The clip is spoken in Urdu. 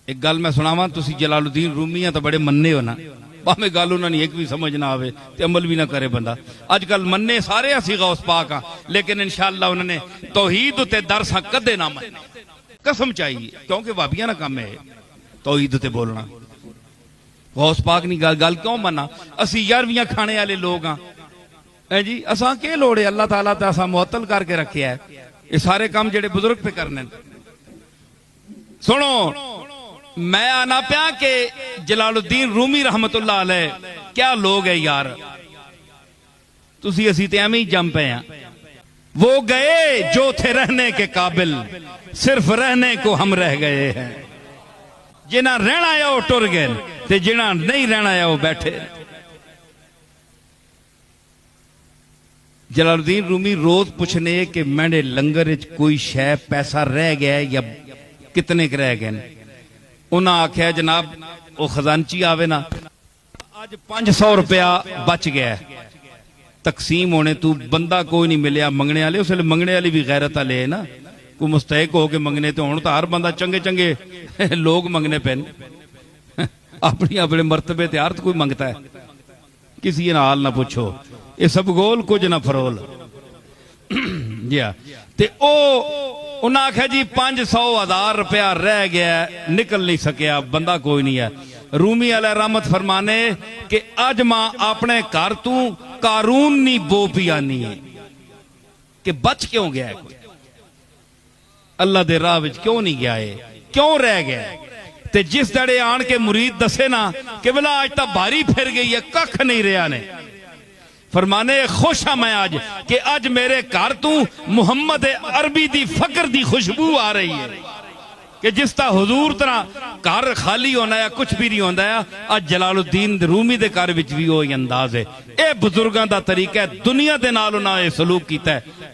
ایک گل میں سناواں، تسی جلال الدین رومی تو بڑے مننے ہو نا، باہمیں گل انہوں نے ایک بھی سمجھ نہ آوے تے عمل بھی نہ کرے بندہ۔ آج کل مننے سارے اسی غوث پاک ہاں، لیکن انشاءاللہ انہوں نے توحید تے درساں کدے نہ مننے، قسم چاہیے، کیونکہ وابیاں نہ کام ہے توحید تے بولنا۔ غوث پاک نہیں گل کیوں منا؟ اسی 11ویں کھانے والے لوگ ہاں جی، اساں کے لوڑے اللہ تعالیٰ تے اساں معطل کر کے رکھے ہے، یہ سارے کام جڑے بزرگ پہ کرنے۔ سنو، میں آنا پیا کہ جلال الدین رومی رحمت اللہ علیہ کیا لوگ ہے یار، تسی اسی تے ہمیں جم پہ ہیں۔ وہ گئے جو تھے رہنے کے قابل، صرف رہنے کو ہم رہ گئے ہیں۔ جنہاں رہنا ہے وہ ٹر گئے تے جنہاں نہیں رہنا ہے وہ بیٹھے۔ جلال الدین رومی روز پوچھنے کہ میں نے لنگر کوئی شے پیسہ رہ گیا یا کتنے کے رہ گئے؟ انہاں آکھیا جناب وہ خزانچی آوے نا، آج 500 روپیہ بچ گیا ہے، تقسیم ہونے تو بندہ کوئی نہیں ملیا منگنے والے، اس لئے منگنے والے بھی غیرت والے ہے نا، کوئی مستحق ہو کے منگنے تو ہوں تو ہر بندہ چنگے چنگے لوگ منگنے پہن، اپنی اپنے مرتبے تیار تو کوئی منگتا ہے، کسی نہ حال نہ پوچھو، یہ سب گول کچھ نہ فرول۔ جی ہاں، تے او انہاں آکھا جی 500,000 روپیہ رہ گیا، نکل نہیں سکیا، بندہ کوئی نہیں ہے۔ رومی علیہ رحمت فرمانے کہ آج ماں اپنے کار تو قارون نہیں بو پیانی ہے کہ بچ کیوں گیا ہے، کوئی اللہ دے راہ وچ کیوں نہیں گیا ہے، کیوں رہ گیا ہے؟ تے جس دڑے آن کے مرید دسے نا کہ بلا آج تا بھاری پھر گئی ہے، ککھ نہیں رہا نے، فرمانے خوش ہاں میں آج کہ آج میرے کار تو محمد عربی دی فقر دی خوشبو آ رہی ہے، کہ جس تا حضور طرح کار خالی ہونا ہے کچھ بھی نہیں ہونا ہے، آج جلال الدین رومی دے کار وچ بھی ہوئی انداز ہے۔ اے بزرگاں دا طریقہ ہے، دنیا دے نال انہاں اے سلوک کیتا ہے۔